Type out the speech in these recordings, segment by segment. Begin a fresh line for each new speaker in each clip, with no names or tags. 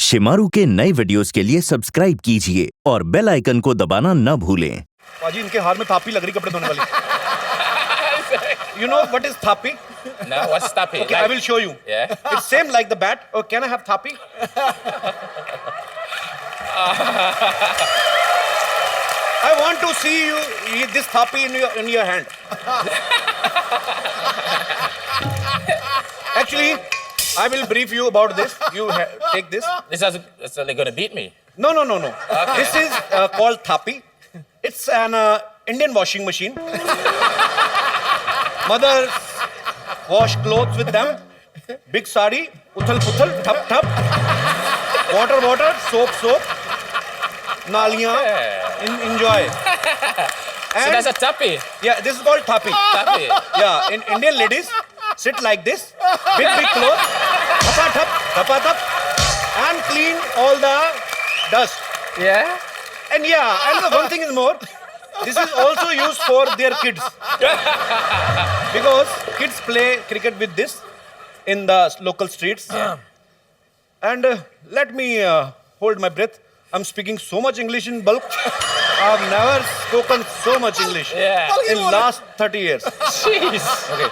शिमारू के नए वीडियोस के लिए सब्सक्राइब कीजिए और बेल आइकन को दबाना न भूलें।
पाजी इनके हाथ में थापी लग रही कपड़े धोने वाली। You know what is thapi?
No, what's thapi?
Okay, I will show you.
Yeah.
It's same like the bat. Oh, can I have thapi? I want to see you this thapi in your hand. Actually, I will brief you about this. You take this.
This is gonna beat me.
No. Okay. This is called thapi. It's an Indian washing machine. Mothers wash clothes with them. Big sari, uthal puthal, thap thap. Water, soap. Naliyan, enjoy.
So that's a thapi.
Yeah, this is called thapi.
Thapi.
Yeah, in Indian ladies sit like this, big clothes, thapa thap, and clean all the dust.
Yeah.
And the one thing is more. This is also used for their kids. Because kids play cricket with this in the local streets. And let me hold my breath. I'm speaking so much English in bulk. I've never spoken so much English in last 30 years.
Jeez.
Okay,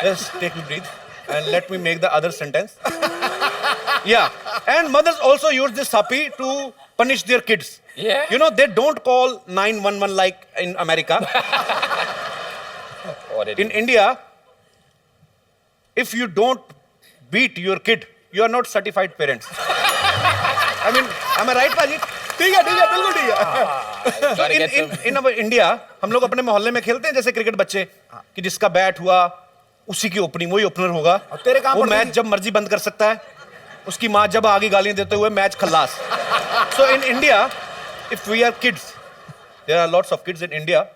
just take a breath and let me make the other sentence. Yeah, and mothers also use this thapi to punish their kids.
Yeah.
You know, they don't call 911 like in America. In India, if you don't beat your kid, you are not certified parents. I mean, am I right, Paji? ठीक है, बिल्कुल ठीक है। In our India, हम लोग अपने मोहल्ले में खेलते हैं जैसे क्रिकेट बच्चे कि जिसका बैट हुआ उसी की ओपनिंग वही ओपनर होगा। वो मैच जब मर्जी बंद कर सकता है। उसकी माँ जब आगे गालियां देते हुए match Khallas. So in India, if we are kids, there are lots of kids in India,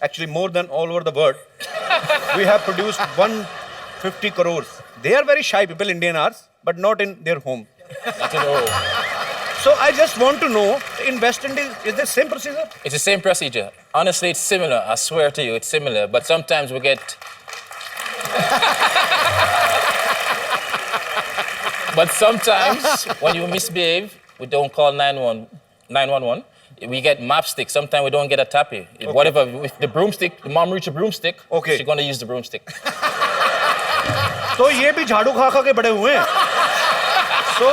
actually more than all over the world. We have produced 150 crores. They are very shy people, Indian are, but not in their home. So I just want to know, in West Indies, is the same procedure?
It's the same procedure. Honestly, it's similar. I swear to you, it's similar. But sometimes we get... But sometimes, when you misbehave, we don't call 911. We get mapstick. Sometimes we don't get a tappy. Okay. Whatever, with the broomstick, the mom reach a broomstick,
okay,
she's going to use the broomstick.
So ये भी झाड़ू खा के बड़े हुए हैं. So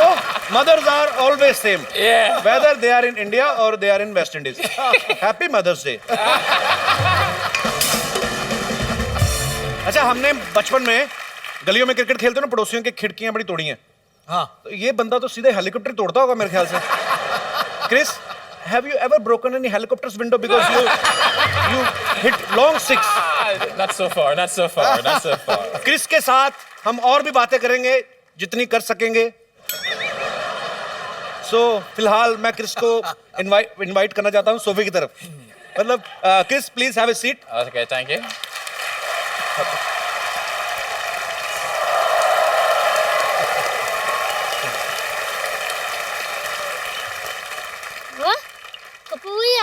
mothers are always same.
Yeah.
Whether they are in India or they are in West Indies. Happy Mother's Day. अच्छा, हमने बचपन में गलियों में क्रिकेट खेलते ना, पड़ोसियों की खिड़कियां बड़ी तोड़ी हैं. हाँ. तो ये बंदा तो सीधे हेलीकॉप्टर तोड़ता होगा मेरे ख्याल से. Chris, have you ever broken any helicopter's window because you hit long six?
Not so far.
Chris के साथ हम और भी बातें करेंगे जितनी कर सकेंगे. So फिलहाल मैं क्रिस को इनवाइट करना चाहता हूँ सोफे की तरफ. मतलब Chris, please have a seat.
Okay, thank you.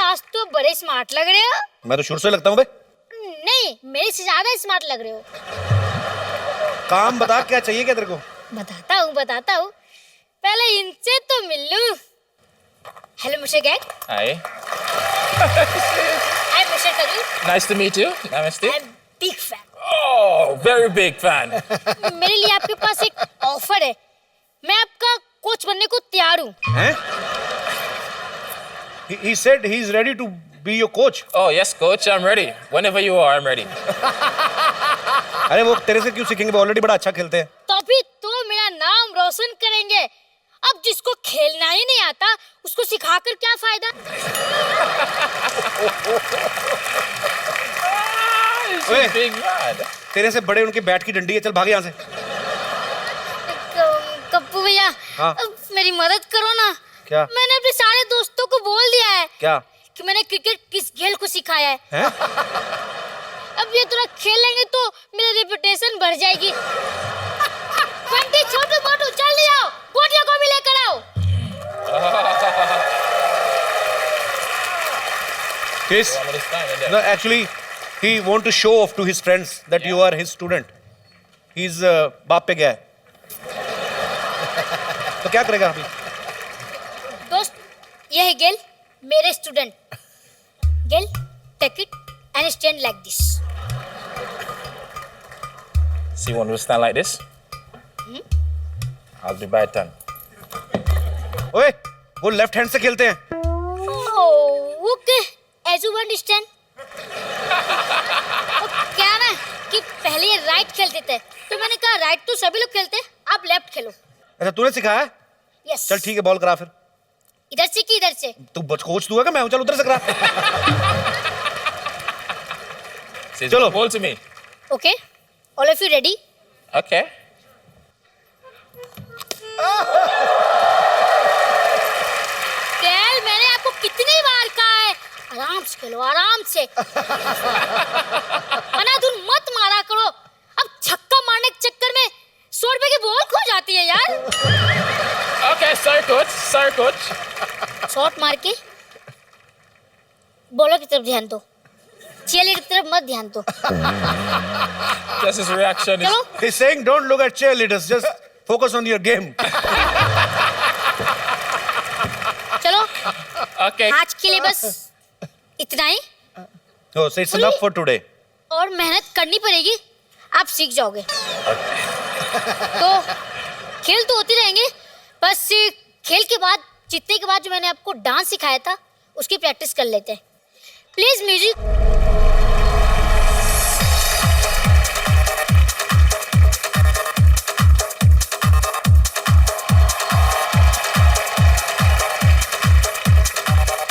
आज तो बड़े स्मार्ट लग रहे हो.
मैं तो शुरू से लगता हूँ बे.
नहीं, मेरे से ज्यादा स्मार्ट लग रहे हो.
काम बता, क्या चाहिए क्या तेरे को?
बताता हूँ. पहले इनसे तो मिल लूं. Hello mister gag.
Hi.
I'm Mr. Karu.
Nice to meet you. Namaste.
I'm big fan.
Oh, very big fan.
मेरे लिए आपके पास एक ऑफर है. मैं आपका कोच बनने को तैयार हूँ.
हैं? He said he is ready to be your coach.
Oh yes, coach, I'm ready. Whenever you are, I'm ready.
अरे वो तेरे से क्यों सीखेंगे? वो ऑलरेडी बड़ा अच्छा खेलते हैं.
तभी तो मेरा नाम रोशन करेंगे. अब जिसको खेलना ही नहीं आता, उसको सिखाकर क्या फायदा?
ओए, big man.
तेरे से बड़े उनके बैट की डंडी है. चल भाग यहाँ से.
कप्पू भैया, मेरी मदद करो ना.
क्या?
मैंने अपने सारे दोस्तों को बोल दिया है.
क्या?
कि मैंने क्रिकेट किस खेल को सिखाया है.
हैं?
अब ये थोड़ा खेलेंगे तो मेरी रेपुटेशन बढ़ जाएगी. बंटी, छोटू मोटू जल्दी आओ, गोटियों को भी लेकर आओ.
Chris, no, actually, he want to show off to his friends that you are his student. He's बाप पे गया है. तो क्या करेगा अभी?
ये है गेल, मेरे student. Gail, take it and stand like this.
See, one will stand like this. I'll be by turn.
ओए, वो लेफ्ट हैंड से खेलते हैं.
Oh, okay. As you understand. तो क्या ना कि पहले ये राइट खेलते थे, तो मैंने कहा राइट तो सभी लोग खेलते हैं, आप लेफ्ट खेलो.
अच्छा तूने सिखाया?
यस.
चल ठीक है, बॉल करा फिर.
इधर से कि इधर से?
तू कोच तू है क्या? मैं हूं, चल उधर से करा.
Chalo. Ball to me.
Okay. All of you ready?
Okay.
कैल, मैंने आपको कितनी बार कहा है आराम से खेलो, आराम से. अनाधुन मत मारा करो. अब छक्का मारने के चक्कर में 100 रुपए की बॉल खो जाती है यार.
Okay, sorry, coach. Sorry, coach.
Shot मार के बॉलर की तरफ ध्यान दो, चीयरलीडर की तरफ मत ध्यान दो.
Just his reaction is.
चलो.
He's saying don't look at cheerleaders, just focus on your game.
चलो.
Okay.
आज के लिए बस इतना ही.
Oh, so it's enough for today.
और मेहनत करनी पड़ेगी, आप सीख जाओगे. तो खेल तो होते रहेंगे, बस खेल के बाद जीतने के बाद जो मैंने आपको डांस सिखाया था उसकी प्रैक्टिस कर लेते हैं. Please music.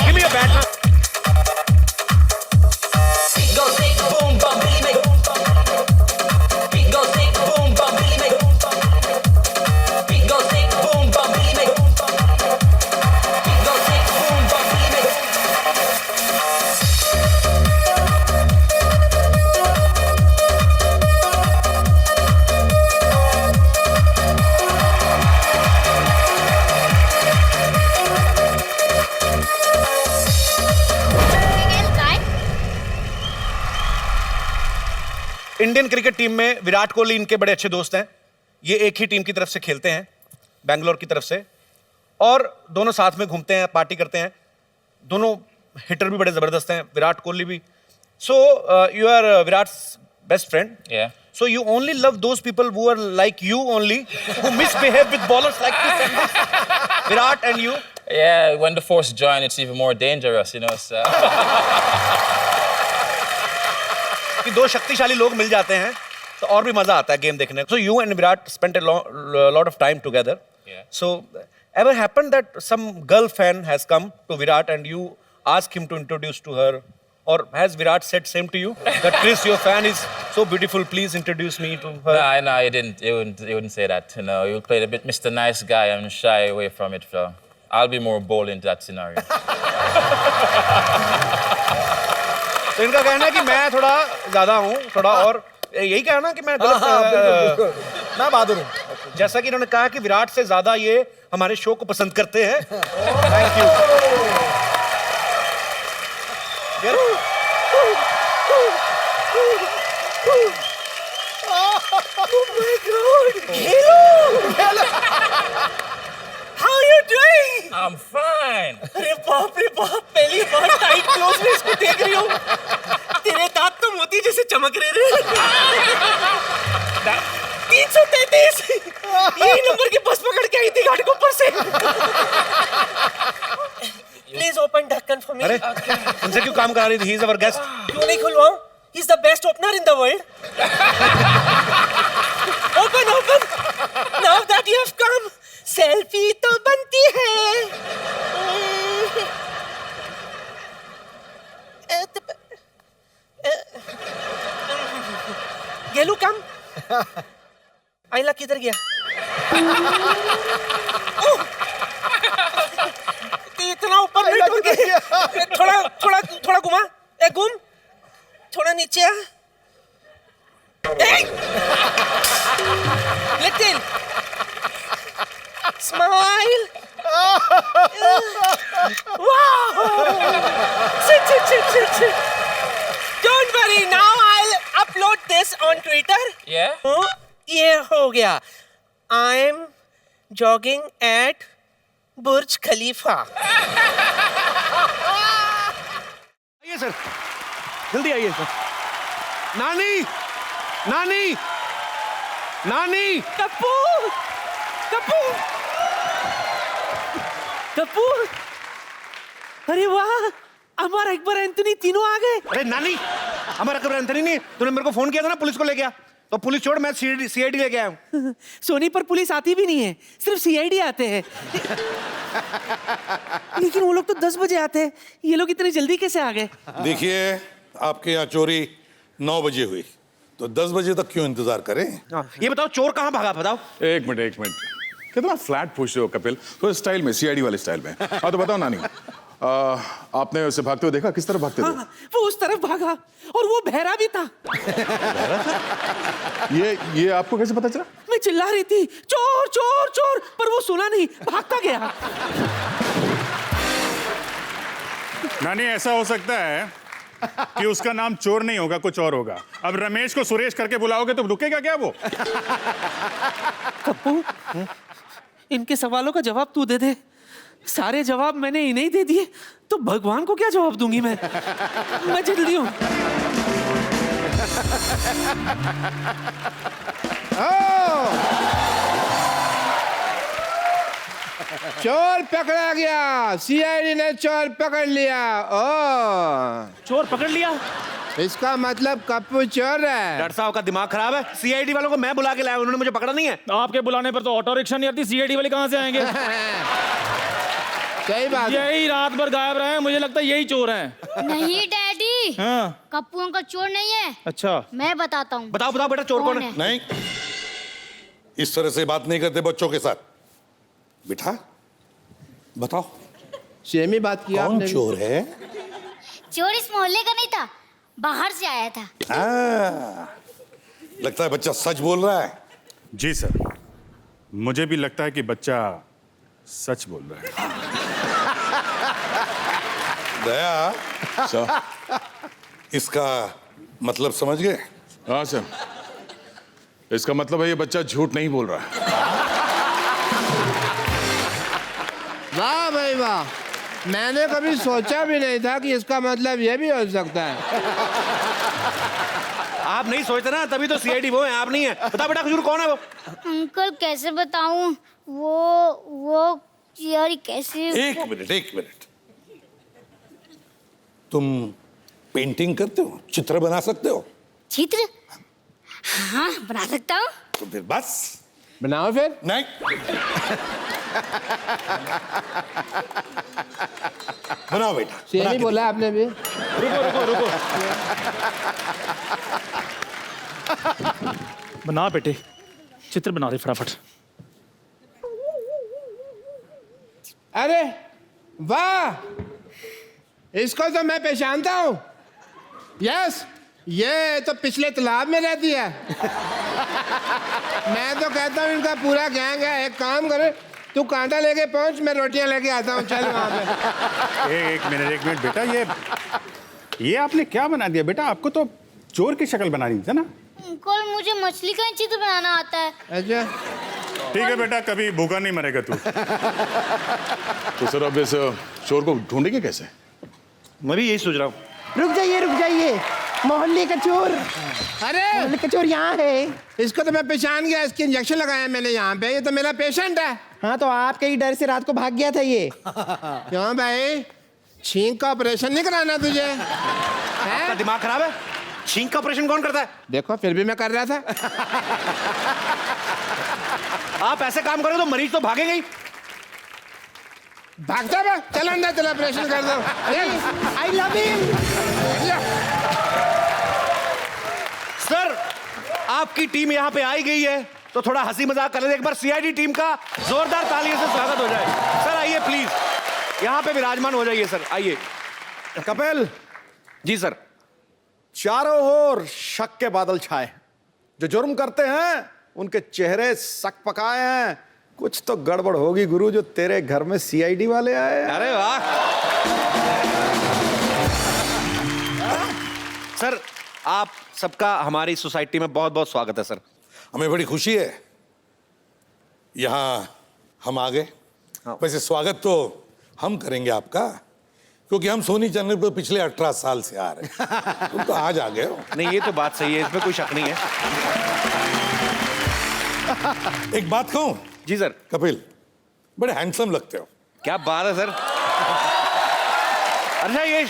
Give me a bat.
Beat goes big, boom, bum, Billy make. Beat goes big, boom, bum, Billy make. Beat goes big, boom, bum, Billy make. Beat goes big, boom, bum, Billy make.
Indian cricket team में विराट कोहली इनके बड़े अच्छे दोस्त हैं. ये एक ही team की तरफ से खेलते हैं, बैंगलोर की तरफ से, और दोनों साथ में घूमते हैं, पार्टी करते हैं. दोनों हिटर भी बड़े जबरदस्त हैं, विराट कोहली भी. So you are Virat's best friend.
Yeah.
So you only love those people who are like you only, who misbehave with bowlers like this and this. Virat and you.
Yeah, when the force join, it's even more dangerous, you know. So.
कि दो शक्तिशाली लोग मिल जाते हैं तो और भी मजा आता है गेम देखने. So you and Virat spent a lot of time together.
Yeah.
So ever happened that some girl fan has come to Virat and you ask him to introduce to her, or has Virat said same to you that Chris, your fan is so beautiful, please introduce me to her?
No, he didn't. He wouldn't say that. You know, he would play a bit Mr. Nice Guy and shy away from it. So I'll be more bold in that scenario.
तो इनका कहना है कि मैं थोड़ा ज्यादा हूँ, थोड़ा, और यही कहना कि मैं गलत.
मैं बहादुर हूँ.
जैसा कि इन्होंने कहा कि विराट से ज्यादा ये हमारे शो को पसंद करते हैं. Thank you.
How are you doing?
I'm fine.
अरे बाप रे बाप, पहली बार टाइट क्लोज में इसको देख रही हूँ. तेरे दांत तो मोती जैसे चमक रहे रे. 333. यही नंबर की बस पकड़ के आई थी घाट के ऊपर से. प्लीज ओपन ढक्कन फॉर मी.
अरे इनसे क्यों काम करा रही थी? He is our guest.
क्यों नहीं खुलवाऊं? He is the best opener in the world. Open open. Now that you have come, selfie तो बनती है. गेलू कम. आइला किधर गया? इतना ऊपर नहीं टूट गया. थोड़ा थोड़ा थोड़ा घुमा. एक घूम. थोड़ा नीचे आ. Little smile. Wow! Sit. Don't worry, now I'll upload this on Twitter.
Yeah?
ये हो गया. I'm jogging at Burj Khalifa.
आइए सर, जल्दी आइए सर। नानी, नानी, नानी।
कपूर, कपूर, कपूर। अरे वाह, अमर अकबर एंथनी तीनों आ गए।
अरे नानी, हमारा कब्र एंथनी नहीं, तूने मेरे को फोन किया था ना पुलिस को ले गया, तो पुलिस छोड़, मैं सीआईडी लेके आया हूँ।
सोनी पर पुलिस आती भी नहीं है, सिर्फ सीआईडी आते हैं। लेकिन वो लोग तो 10 बजे आते हैं, ये लोग इतनी जल्दी कैसे आ गए?
देखिए, आपके यहाँ चोरी 9 बजे हुई, तो 10 बजे तक क्यों इंतजार करें?
ये बताओ चोर कहाँ भागा, बताओ।
एक मिनट कितना फ्लैट पूछ रहे हो कपिल, तो स्टाइल में, सीआईडी वाले स्टाइल में। हाँ तो बताओ नानी, आपने उसे भागते हुए देखा? किस तरफ भागते थे?
हाँ, वो उस तरफ भागा और वो बहरा भी था।
ये आपको कैसे पता चला?
मैं चिल्ला रही थी चोर चोर चोर, पर वो सुना नहीं, भागता गया।
नानी, ऐसा हो सकता है कि उसका नाम चोर नहीं होगा, कुछ और होगा। अब रमेश को सुरेश करके बुलाओगे तो रुकेगा क्या वो?
कप्पू, इनके सवालों का जवाब तू दे दे। सारे जवाब मैंने इन्हें दे दिए, तो भगवान को क्या जवाब दूंगी मैं जल्दी हूँ।
चोर पकड़ा गया, सीआईडी ने चोर पकड़ लिया। ओ,
चोर पकड़ लिया,
इसका मतलब कप्पू चोर है।
डॉक्टर साहब का दिमाग खराब है, सीआईडी वालों को मैं बुला के लाया, उन्होंने मुझे पकड़ा नहीं है।
आपके बुलाने पर तो ऑटो रिक्शा नहीं आती, सीआईडी वाले कहाँ से आएंगे?
सही बात।
यही रात भर गायब रहे हैं, मुझे लगता है यही चोर हैं।
नहीं डैडी,
हाँ।
कप्पू अंकल चोर नहीं है।
अच्छा,
मैं बताता हूँ।
बताओ बताओ बेटा, चोर कौन है?
नहीं, इस तरह से बात नहीं करते बच्चों के साथ। बेटा बताओ,
सेम ही बात किया
कौन
आपने।
चोर है?
चोर इस मोहल्ले का नहीं था, बाहर से आया था।
लगता है बच्चा सच बोल रहा है।
जी सर, मुझे भी लगता है कि बच्चा सच बोल रहा है।
दया,
सर,
इसका मतलब समझ गए?
हाँ सर, इसका मतलब है ये बच्चा झूठ नहीं बोल रहा है।
वाह भाई वाह, मैंने कभी सोचा भी नहीं था कि इसका मतलब ये भी हो सकता है।
आप नहीं सोचते ना, तभी तो सीआईडी वो है, आप नहीं है। बता बेटा, खजूर कौन है वो?
अंकल कैसे बताऊं? वो यार कैसे?
एक मिनट, तुम पेंटिंग करते हो, चित्र बना सकते हो?
चित्र? हाँ, बना सकता हूँ।
तो फिर बस
बनाओ फिर।
नहीं, बनाओ बेटा।
सेम ही बोला आपने भी।
रुको। बना बेटे, चित्र बना दे फटाफट।
अरे वाह, इसको तो मैं पहचानता हूँ। यस, ये तो पिछले तालाब में रहती है। मैं तो कहता हूँ इनका पूरा गैंग है। एक काम करे, तू कांटा लेके पहुंच, मैं रोटियां लेके आता हूँ। चल वहाँ पे।
एक मिनट बेटा, ये आपने क्या बना दिया बेटा? आपको तो चोर की शक्ल बनानी थी ना।
अंकल, मुझे मछली का चित्र बनाना आता है।
अच्छा,
ठीक है बेटा, कभी भूखा नहीं मरेगा तू।
तो सर अब इस चोर को ढूंढेंगे कैसे?
मैं भी यही सोच रहा हूँ।
रुक जाइए, मोहल्ले का चोर। अरे मोहल्ले का चोर यहाँ है। इसको तो मैं पहचान गया, इसके इंजेक्शन लगाया मैंने यहाँ पे। ये तो मेरा पेशेंट है। हाँ, तो आपके ही डर से रात को भाग गया था ये। क्यों भाई, छींक का ऑपरेशन नहीं कराना तुझे?
आपका दिमाग खराब है? छींक का ऑपरेशन कौन करता है?
देखो, फिर भी मैं कर रहा था।
आप ऐसे काम करो तो मरीज तो भागेगा ही।
भागता बा, चल अंदर, चल ऑपरेशन कर दो। I love you.
सर, आपकी टीम यहाँ पे आई गई है, तो थोड़ा हंसी मजाक कर लेते। एक बार सीआईडी टीम का जोरदार तालियों से स्वागत हो जाए। सर आइए प्लीज, यहाँ पे विराजमान हो जाइए। सर आइए।
कपिल
जी सर।
चारों ओर शक के बादल छाए। जो जुर्म करते हैं उनके चेहरे सक पकाए हैं। कुछ तो गड़बड़ होगी गुरु, जो तेरे घर में सीआईडी वाले आए हैं।
अरे वाह सर, आप सबका हमारी सोसाइटी में बहुत बहुत स्वागत है सर।
हमें बड़ी खुशी है यहाँ हम आ गए। वैसे स्वागत तो हम करेंगे आपका, क्योंकि हम सोनी चैनल पर पिछले 18 साल से आ रहे हैं। तुम तो आज आ गए हो।
नहीं, ये तो बात सही है, इसमें कोई शक नहीं है।
एक बात कहूं
जी सर।
कपिल, बड़े हैंडसम लगते हो।
क्या बात है सर। अच्छा, ये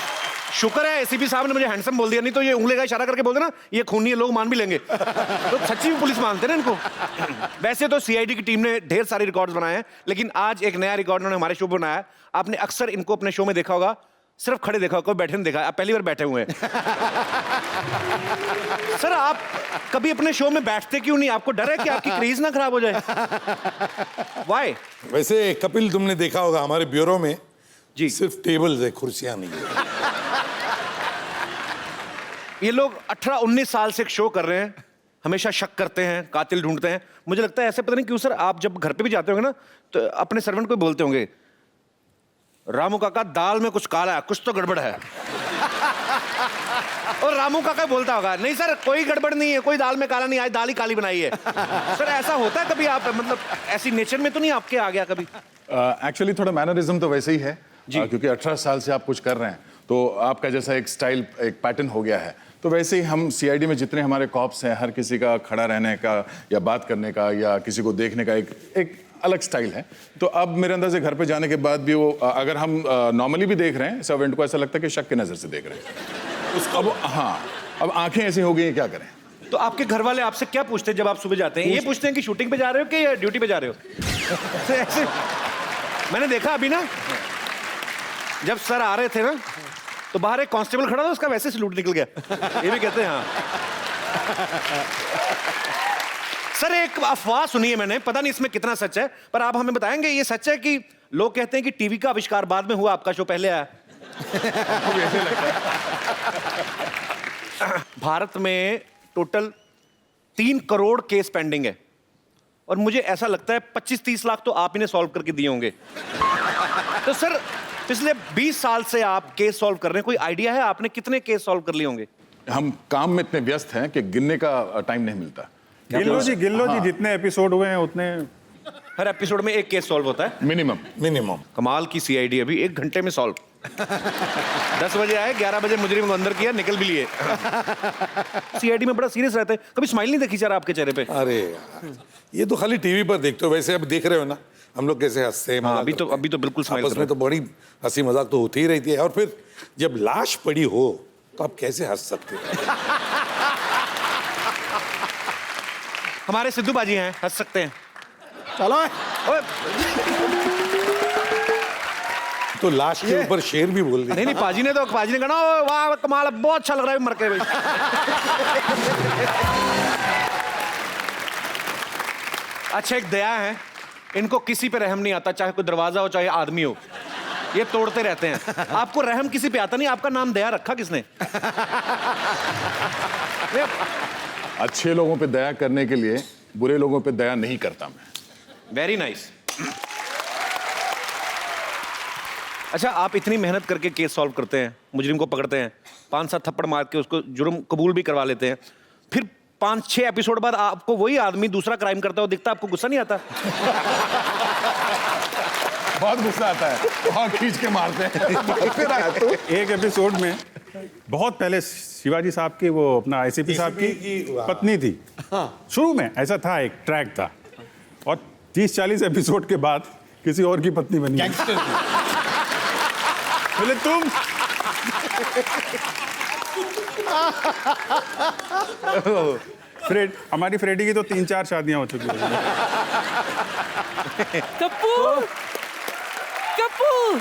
शुक्र है एसीपी साहब ने मुझे हैंडसम बोल दिया, नहीं तो ये उंगली का इशारा करके बोल देना ये खूनी है, लोग मान भी लेंगे। तो सच्ची में पुलिस मानते हैं ना इनको। वैसे तो सीआईडी की टीम ने ढेर सारे रिकॉर्ड्स बनाए हैं, लेकिन आज एक नया रिकॉर्ड उन्होंने हमारे शो पर बनाया। आपने अक्सर इनको अपने शो में देखा होगा, सिर्फ खड़े देखा होगा, कोई बैठे नहीं देखा। आप पहली बार बैठे हुए हैं। सर, आप कभी अपने शो में बैठते क्यों नहीं? आपको डर है कि आपकी क्रेज ना खराब हो जाए? Why?
वैसे कपिल, तुमने देखा होगा हमारे ब्यूरो में
जी
सिर्फ टेबल्स है, कुर्सियां नहीं है।
ये लोग 18-19 साल से एक शो कर रहे हैं, हमेशा शक करते हैं, कातिल ढूंढते हैं। मुझे लगता है ऐसे, पता नहीं क्यों सर, आप जब घर पे भी जाते होंगे ना तो अपने सर्वेंट को बोलते होंगे, रामू काका दाल में कुछ काला है, कुछ तो गड़बड़ है। और रामू काका बोलता होगा, नहीं सर कोई गड़बड़ नहीं है, कोई दाल में काला नहीं आया, दाल ही काली बनाई है। सर ऐसा होता है कभी? आप मतलब ऐसी नेचर में तो नहीं आपके आ गया कभी?
एक्चुअली थोड़ा मैनरिज्म तो वैसे ही है क्योंकि 18 साल से आप कुछ कर रहे हैं तो आपका जैसा एक स्टाइल, एक पैटर्न हो गया है। तो वैसे ही हम सीआईडी में जितने हमारे कॉप्स हैं, हर किसी का खड़ा रहने का या बात करने का या किसी को देखने का एक अलग स्टाइल है। तो अब मेरे अंदर से घर पे जाने के बाद भी वो अगर हम नॉर्मली भी देख रहे हैं सर्वेंट को, ऐसा लगता है कि शक की नज़र से देख रहे हैं उसको। अब हाँ, अब आंखें ऐसी हो गई हैं, क्या करें।
तो आपके घर वाले आपसे क्या पूछते हैं जब आप सुबह जाते हैं? ये पूछते हैं कि शूटिंग पे जा रहे हो कि ड्यूटी पे जा रहे हो? ऐसे मैंने देखा अभी ना, जब सर आ रहे थे ना तो बाहर एक कांस्टेबल खड़ा था, उसका वैसे सलूट निकल गया। ये भी कहते हैं हाँ। सर, एक अफवाह सुनी है मैंने, पता नहीं इसमें कितना सच है, पर आप हमें बताएंगे ये सच है कि लोग कहते हैं कि टीवी का आविष्कार बाद में हुआ, आपका शो पहले आया? भारत में टोटल 3 करोड़ केस पेंडिंग है और मुझे ऐसा लगता है 25-30 लाख तो आप इन्हें सॉल्व करके दिए होंगे। तो सर, पिछले 20 साल से आप केस सॉल्व कर रहे हैं, कोई आइडिया है आपने कितने केस सॉल्व कर लिए होंगे?
हम काम में इतने व्यस्त हैं कि गिनने का टाइम नहीं मिलता।
गिन लो जी, जितने एपिसोड हुए हैं उतने।
हर एपिसोड में एक केस सॉल्व होता है
मिनिमम।
कमाल की सीआईडी, अभी 1 घंटे में सॉल्व। 10 बजे आए, 11 बजे मुजरिम को अंदर किया, निकल भी लिए। सीआईडी में बड़ा सीरियस रहते हैं, कभी स्माइल नहीं देखी सर आपके चेहरे पे?
अरे यार, ये तो खाली टीवी पर देखते हो, वैसे अब देख रहे हो ना हम लोग कैसे हंसते हैं।
हाँ, अभी तो बिल्कुल स्माइल
आपस में तो बड़ी हंसी मजाक तो होती ही रहती है, और फिर जब लाश पड़ी हो तो आप कैसे हंस सकते हो?
हमारे सिद्धू बाजी हैं, हंस सकते हैं।
चलो
तो लाश के ऊपर शेर भी बोल दिया।
नहीं, पाजी ने कहा ना, वाह कमाल, बहुत अच्छा लग रहा है मर के। अच्छा, एक दया है, इनको किसी पे रहम नहीं आता, चाहे कोई दरवाजा हो चाहे आदमी हो, ये तोड़ते रहते हैं। आपको रहम किसी पे आता नहीं, आपका नाम दया रखा किसने?
अच्छे लोगों पे दया करने के लिए बुरे लोगों पे दया नहीं करता मैं।
Very nice. अच्छा, आप इतनी मेहनत करके केस सॉल्व करते हैं, मुजरिम को पकड़ते हैं, 5-7 थप्पड़ मार के उसको जुर्म कबूल भी करवा लेते हैं, फिर 5-6 एपिसोड बाद आपको वही आदमी दूसरा क्राइम करता हो दिखता, आपको गुस्सा नहीं आता?
बहुत गुस्सा आता है, बहुत खींच के मारते हैं।
एक एपिसोड में बहुत पहले शिवाजी साहब की, वो अपना आईसीपी साहब की पत्नी थी। शुरू में ऐसा था, एक ट्रैक था, और 30-40 एपिसोड के बाद किसी और की पत्नी बनी। बोले तुम हमारी फ्रेडी की तो 3-4 शादियां हो चुकी हैं।
कप्पू, कप्पू,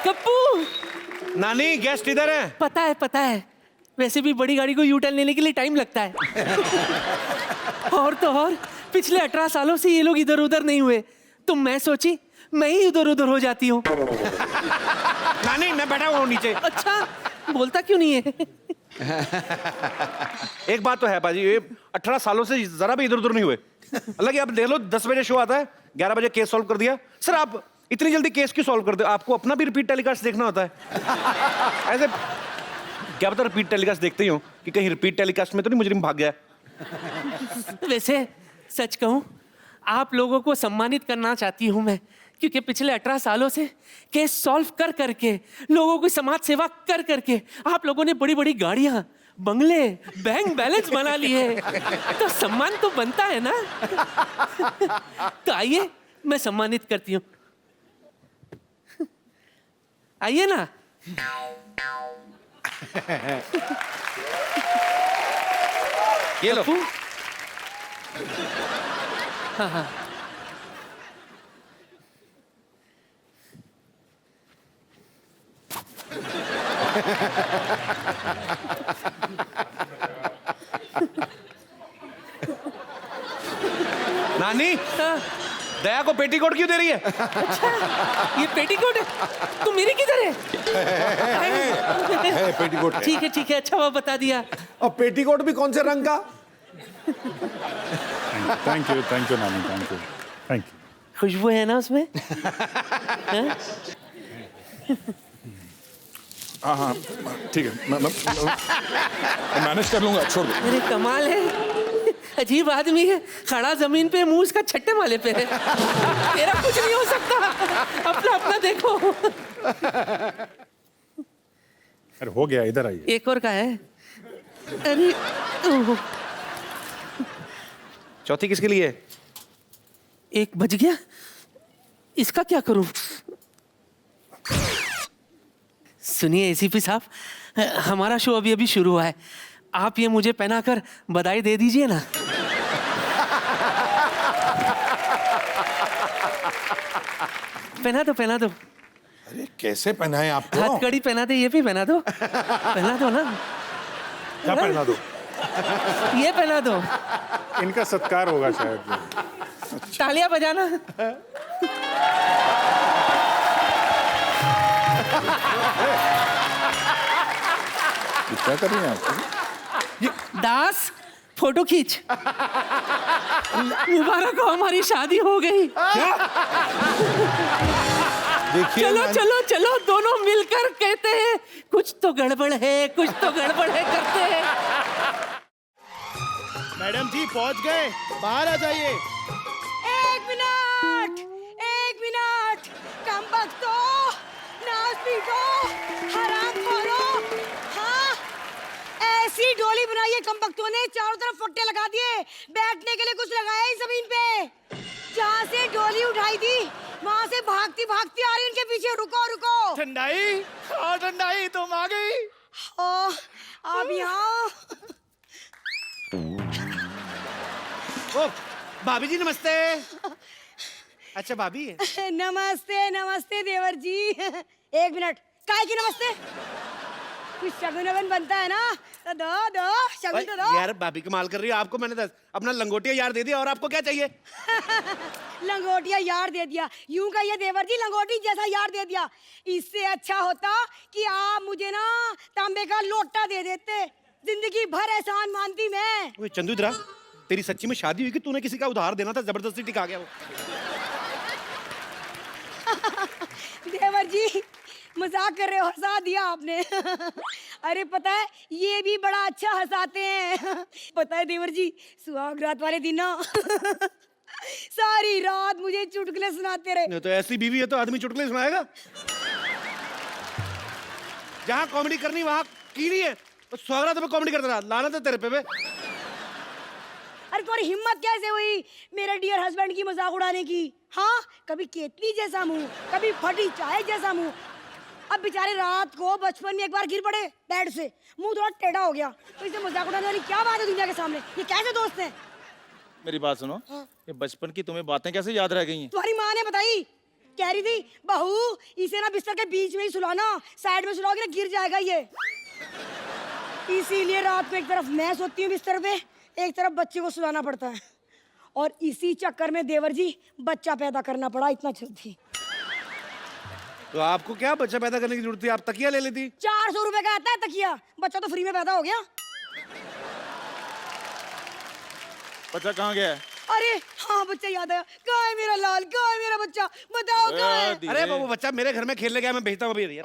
कप्पू।
नानी, गेस्ट इधर है।
पता है, वैसे भी बड़ी गाड़ी को यू टर्न लेने के लिए टाइम लगता है। और तो और पिछले 18 सालों से ये लोग इधर उधर नहीं हुए, तो मैं सोची मैं ही इधर उधर हो जाती हूँ।
नानी, मैं बैठा हुआ हूँ नीचे।
अच्छा, बोलता क्यों नहीं है?
एक बात तो है पाजी, ये 18 सालों से जरा भी इधर उधर नहीं हुए। हालांकि आप देख लो, 10 बजे शो आता है, 11 बजे केस सॉल्व कर दिया। सर, आप इतनी जल्दी केस क्यों सॉल्व करते हो? आपको अपना भी रिपीट टेलीकास्ट देखना होता है? ऐसे क्या पता रिपीट टेलीकास्ट देखते ही हो कि कहीं रिपीट टेलीकास्ट में तो नहीं मुजरिम भाग गया?
वैसे सच कहूं, आप लोगों को सम्मानित करना चाहती हूं मैं क्योंकि पिछले 18 सालों से केस सॉल्व कर करके, लोगों की समाज सेवा कर करके आप लोगों ने बड़ी बड़ी गाड़ियां, बंगले, बैंक बैलेंस बना लिए, तो सम्मान तो बनता है ना। तो आइए मैं सम्मानित करती हूँ, आइए ना।
ये लो।
हाँ हाँ
नानी,
हाँ।
दया को पेटीकोट क्यों दे रही है?
अच्छा, ये पेटीकोट है? तो मेरी किधर है?
पेटीकोट है।
ठीक है, अच्छा वो बता दिया।
और पेटीकोट भी कौन से रंग का?
थैंक यू नानी, थैंक यू।
खुशबू है ना उसमें? हाँ?
हाँ ठीक है, मैं मैनेज कर लूंगा, छोड़ दो।
अरे कमाल है, अजीब आदमी है, खड़ा जमीन पे, मुंह उसका छठे माले पे है। तेरा कुछ नहीं हो सकता, अपना अपना देखो।
अरे हो गया, इधर आइए।
एक और का है। अरे ओह,
चौथी किसके लिए?
एक बज गया, इसका क्या करूं? सुनिए एसीपी साहब, हमारा शो अभी अभी शुरू हुआ है, आप ये मुझे पहनाकर बधाई दे दीजिए ना। पहना दो।
अरे कैसे पहनाए आपको?
हथकड़ी पहना दे, ये भी पहना दो। पहना दो ना।
क्या पहना दो?
ये पहना दो।
इनका सत्कार होगा शायद।
तालियां बजाना।
क्या कर रही हैं आप?
दास, फोटो खींच। मुबारक हो, हमारी शादी हो गई।
देखिए
चलो दोनों मिलकर कहते हैं कुछ तो गड़बड़ है करते हैं।
मैडम जी पहुंच गए, बाहर आ जाइए।
एक मिनट, कम बख्तो, नाच पीटो, हराम खोरो। हाँ, ऐसी डोली बनाई है कम बख्तों ने, चारों तरफ फट्टे लगा दिए, बैठने के लिए कुछ लगाया ही जमीन पे। जहाँ से डोली उठाई थी, वहाँ से भागती भागती आ रही उनके पीछे। रुको।
ठंडाई, हाँ ठंडाई, तुम आ गई।
अब यहाँ
ओ भाभी जी नमस्ते। अच्छा भाभी है।
नमस्ते देवर जी। एक मिनट, काहे की नमस्ते? कुछ शगुन बनता है ना, तो दो शगुन तो दो।
यार भाभी कमाल कर रही है, आपको मैंने अपना लंगोटिया यार दे दिया, और आपको क्या चाहिए?
लंगोटिया यार दे दिया, यूं कहिए देवर जी, लंगोटी जैसा यार दे दिया। इससे अच्छा होता कि आप मुझे ना तांबे का लोटा दे देते, जिंदगी भर एहसान मानती मैं।
ओए चंदू इधर आ, तेरी सच्ची में शादी हुई कि तूने किसी का उधार देना था, जबरदस्ती टिका गया वो?
देवर जी मजाक कर रहे हो, हंसा दिया आपने। अरे पता है ये भी बड़ा अच्छा हंसाते हैं। पता है देवर जी, सुहाग रात वाले दिन ना सारी रात मुझे चुटकुले सुनाते रहे।
तो ऐसी बीवी है तो आदमी चुटकुले सुनाएगा। जहाँ कॉमेडी करनी वहाँ कीड़ी है, तो सुहागरात में कॉमेडी करता रहा, लानत है तेरे पे बे।
अरे तुम्हारी हिम्मत कैसे हुई मेरे डियर हस्बैंड की मजाक उड़ाने की? हाँ, कभी केतली जैसा मुंह, कभी फटी चाय जैसा मुंह। अब बेचारे रात को बचपन में एक बार गिर पड़े बेड से, मुंह थोड़ा टेढ़ा हो गया, तो इसे मजाक उड़ाने वाली क्या बात है दुनिया के सामने? ये कैसे दोस्त हैं?
मेरी बात सुनो, ये बचपन की तुम्हें बातें कैसे याद रह गई हैं?
तुम्हारी माँ ने बताई, कह रही थी बहू इसे ना बिस्तर के बीच में ही सुलाना, साइड में सुलाओगे ना गिर जाएगा ये। इसीलिए रात को एक तरफ मैं सोती हूँ बिस्तर पे, एक तरफ बच्चे को सुलाना पड़ता है, और इसी चक्कर में देवर जी बच्चा पैदा करना पड़ा, इतना जल्दी।
तो आपको क्या बच्चा पैदा करने की जरूरत थी? आप तकिया ले लेती।
400 रुपए का आता है तकिया, बच्चा तो फ्री में पैदा हो गया।
बच्चा कहाँ गया है?
अरे हाँ, बच्चा याद आया, कहाँ है मेरा लाल, कहाँ है मेरा बच्चा, बताओ कहाँ है?
अरे वो बच्चा मेरे घर में खेलने गया, मैं भेजता हूँ अभी।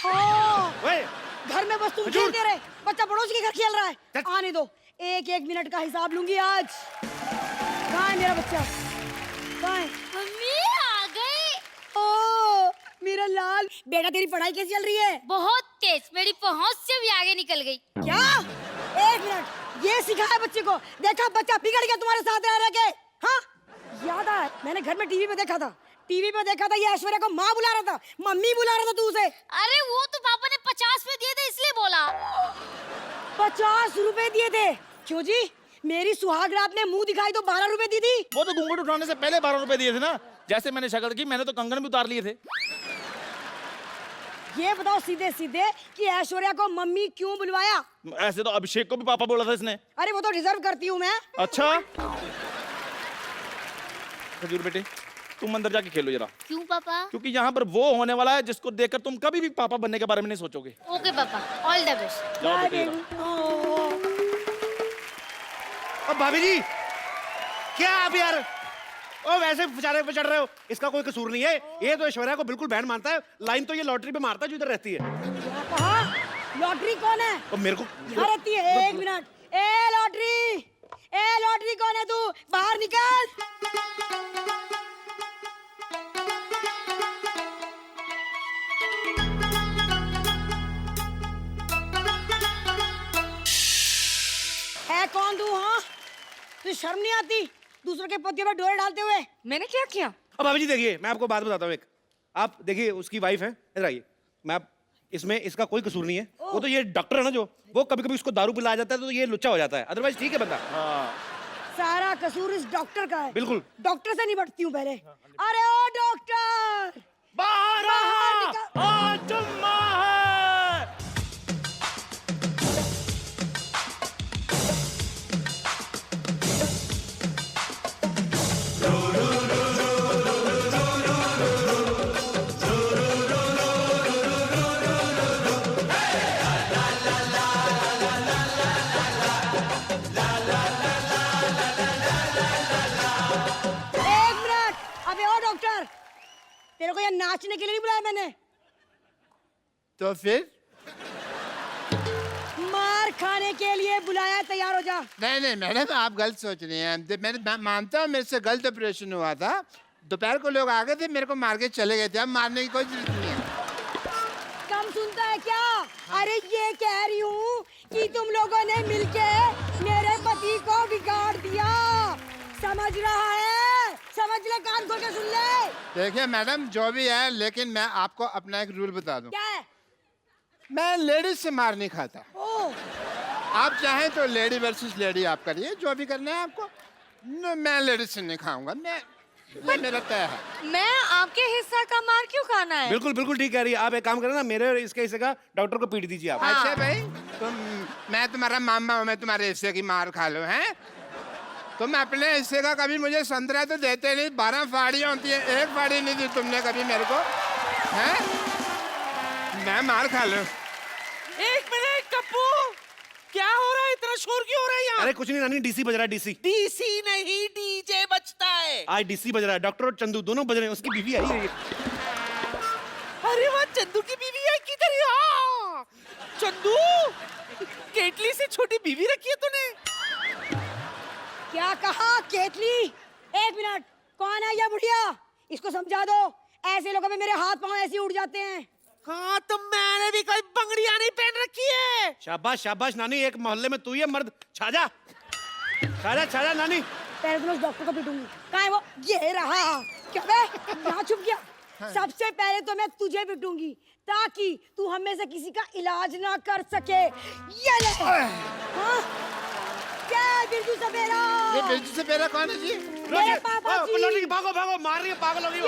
हाँ, घर में बस तुम खेलते रहे, बच्चा पड़ोसी के घर खेल रहा है। आने दो, एक मिनट का हिसाब लूंगी आज। कहाँ है मेरा बच्चा? कहाँ है?
मम्मी आ गई।
बेटा तेरी पढ़ाई कैसी चल रही है?
बहुत तेज, मेरी पहुंच से भी आगे निकल गई।
क्या? एक मिनट, ये सिखाया बच्चे को? देखा बच्चा बिगड़ गया तुम्हारे साथ रह रह के। हाँ याद आया, मैंने घर में टीवी पे देखा था, ये ऐश्वर्या को माँ बुला रहा था, मम्मी बुला रहा था तू उसे।
अरे वो तो पापा ने 50 में दिए थे इसलिए बोला।
50 रुपए दिए थे? क्यों जी, मेरी सुहाग रात में मुंह दिखाई तो 12 रुपए दी थी।
वो तो घूंघट उठाने से पहले 12 रुपए दिए थे ना। जैसे मैंने शक्ल की, मैंने तो कंगन भी उतार लिए थे।
ये बताओ सीधे सीधे कि ऐश्वर्या को मम्मी क्यों बुलवाया?
ऐसे तो अभिषेक को भी पापा बोला था इसने।
अरे वो तो डिजर्व करती हूँ मैं।
अच्छा खजूर बेटे, तुम अंदर जाके खेलो जरा।
क्यों पापा?
क्योंकि यहाँ पर वो होने वाला है जिसको देखकर तुम कभी भी पापा बनने के बारे में नहीं सोचोगे।
ओके पापा, ऑल द बेस्ट।
जाओ बेटे जरा।
अब भाभी जी क्या आप यार, ओ वैसे बेचारे पे चढ़ रहे हो, इसका कोई कसूर नहीं है। ये तो ऐश्वर्या को बिल्कुल बैंड मानता है। लाइन तो ये लॉटरी पे मारता है जो इधर रहती है।
क्या कहा? लॉटरी कौन है?
और मेरे को
यहाँ रहती है। एक मिनट, ए लॉटरी कौन है तू? बाहर निकल। है कौन तू? हाँ तुझे शर्म नहीं आती दूसरों के पतियों पर डोरे डालते हुए?
मैंने क्या किया?
अब भाभी जी देखिए, मैं आपको बात बताता हूँ एक। आप देखिए, उसकी वाइफ है, इधर आइए। इसमें इसका कोई कसूर नहीं है। वो तो ये डॉक्टर है ना, जो वो कभी कभी उसको दारू पिलाया जाता है तो ये लुच्चा हो जाता है, अदरवाइज ठीक है बंदा।
सारा कसूर इस डॉक्टर का है।
बिल्कुल।
डॉक्टर से निपटती हूँ पहले। अरे ओ डॉक्टर,
बाहर
तेरे को यहाँ नाचने के लिए नहीं बुलाया मैंने।
तो फिर?
मार खाने के लिए बुलाया, तैयार हो जा।
नहीं नहीं मैडम, आप गलत सोच रही हैं। मैं मानता हूँ मेरे से गलत ऑपरेशन हुआ था। दोपहर को लोग आ गए थे, मेरे को मार के चले गए थे। अब मारने की कोई जरूरत नहीं है।
कम सुनता है क्या? अरे ये कह रही हूँ कि तुम लोगों ने मिलके मेरे पति को बिगाड़ दिया। समझ रहा है? समझ ले, कान खोल के सुन ले।
देखिए मैडम, जो भी है, लेकिन मैं आपको अपना एक रूल बता दूं।
क्या है?
मैं लेडीज से मार नहीं खाता। आप चाहें तो लेडी वर्सेस लेडी आप करिए, जो भी करना है आपको। मैं लेडीज से नहीं खाऊंगा। मेरा तय है।
मैं आपके हिस्सा का मार क्यों खाना है?
बिल्कुल बिल्कुल ठीक कह रही है। आप एक काम करें ना, मेरे और इसके हिस्से का डॉक्टर को पीट दीजिए आप।
अच्छा भाई, मैं तुम्हारा मामा हूँ, मैं तुम्हारे हिस्से की मार खा लूं? हैं तुम अपने हिस्से का कभी मुझे संतरा तो देते नहीं। 12 फाड़ियाँ होती है, एक फाड़ी नहीं दी तुमने कभी मेरे को। हैं मैं मार खा लूं?
एक मिनट कप्पू, क्या हो रहा है? इतना शोर क्यों हो रहा है यहाँ?
अरे कुछ नहीं नानी, डीसी बज रहा है।
डीसी नहीं, डीजे बजता है।
आज डीसी बज रहा है। डॉक्टर और चंदू दोनों बज रहे हैं। उसकी बीवी आई है।
अरे वाह, चंदू की बीवी है किधर? यहाँ चंदू, केटली से छोटी बीवी रखी है तूने?
क्या कहा? केतली? एक मिनट, कौन है ये बुढ़िया? इसको समझा दो। ऐसे लोगों में मेरे हाथ पांव ऐसे उड़ जाते हैं।
हाँ तो मैंने भी कोई बंगड़ियां नहीं पहन रखी है।
शाबाश शाबाश नानी, एक मोहल्ले में तू ही है मर्द। छाजा छाजा छाजा नानी।
पहले तो उस डॉक्टर को पीटूंगी। कहाँ है वो? ये रहा। क्या बे, यहाँ छुप गया? सबसे पहले तो मैं तुझे पीटूंगी ताकि तू हमें से किसी का इलाज ना कर सके। ये ले। हाँ? क्या बिरजू सपेरा?
ये बिरजू सपेरा कौन है जी?
मेरे पापा जी।
भागो भागो, मार रही है, पागल हो गई।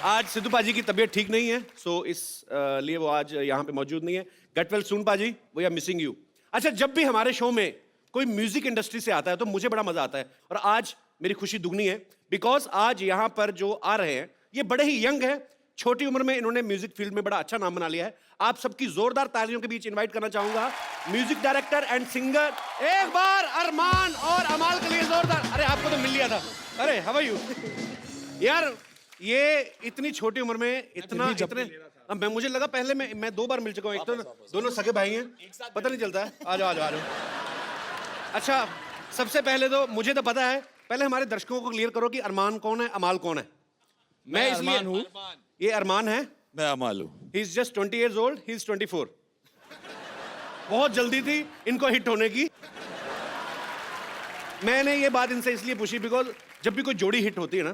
आज सिद्धू पाजी की तबीयत ठीक नहीं है, सो इस लिए वो आज यहाँ पे मौजूद नहीं है। गेट वेल सून पाजी, वी आर मिसिंग यू। अच्छा, जब भी हमारे शो में कोई म्यूजिक इंडस्ट्री से आता है तो मुझे बड़ा मजा आता है, और आज मेरी खुशी दुगनी है बिकॉज आज यहाँ पर जो आ रहे हैं ये बड़े ही यंग है। छोटी उम्र में इन्होंने म्यूजिक फील्ड में बड़ा अच्छा नाम बना लिया है। आप सबकी जोरदार तालियों के बीच इनवाइट करना चाहूंगा म्यूजिक डायरेक्टर एंड सिंगर, एक बार अरमान और अमाल के लिए जोरदार। अरे आपको तो मिल लिया था। अरे हाउ आर यू यार, ये इतनी छोटी उम्र में इतना इतने अब मैं मुझे लगा पहले मैं 2 बार मिल चुका हूँ। एक तो दोनों सगे भाई हैं, पता नहीं चलता है। आ जाओ आ जाओ आ जाओ। अच्छा, सबसे पहले तो मुझे तो पता है, पहले हमारे दर्शकों को क्लियर करो कि अरमान कौन है, अमाल कौन है। मैं इसलिए
अरमान हूँ।
ये अरमान है,
मैं अमाल हूँ।
He is just 20 years old, he is 24। बहुत जल्दी थी इनको हिट होने की। मैंने ये बात इनसे इसलिए पूछी बिकॉज जब भी कोई जोड़ी हिट होती है ना,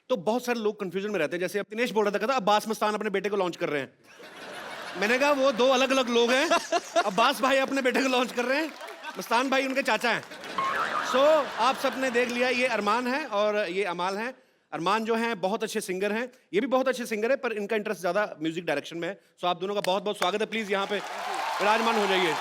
तो बहुत सारे लोग कंफ्यूजन में रहते हैं। जैसे अब दिनेश बोल रहा था, कहता अब्बास मस्तान अपने बेटे को लॉन्च कर रहे हैं। मैंने कहा वो 2 अलग अलग लोग हैं। अब्बास भाई अपने बेटे को लॉन्च कर रहे हैं, मस्तान भाई उनके चाचा हैं। सो आप सबने देख लिया, ये अरमान है और ये अमाल है। अरमान जो हैं बहुत अच्छे सिंगर हैं, ये भी बहुत अच्छे सिंगर है, पर इनका इंटरेस्ट ज़्यादा म्यूजिक डायरेक्शन में है। सो आप दोनों का बहुत बहुत स्वागत है। प्लीज़ यहाँ पे विराजमान हो जाइए।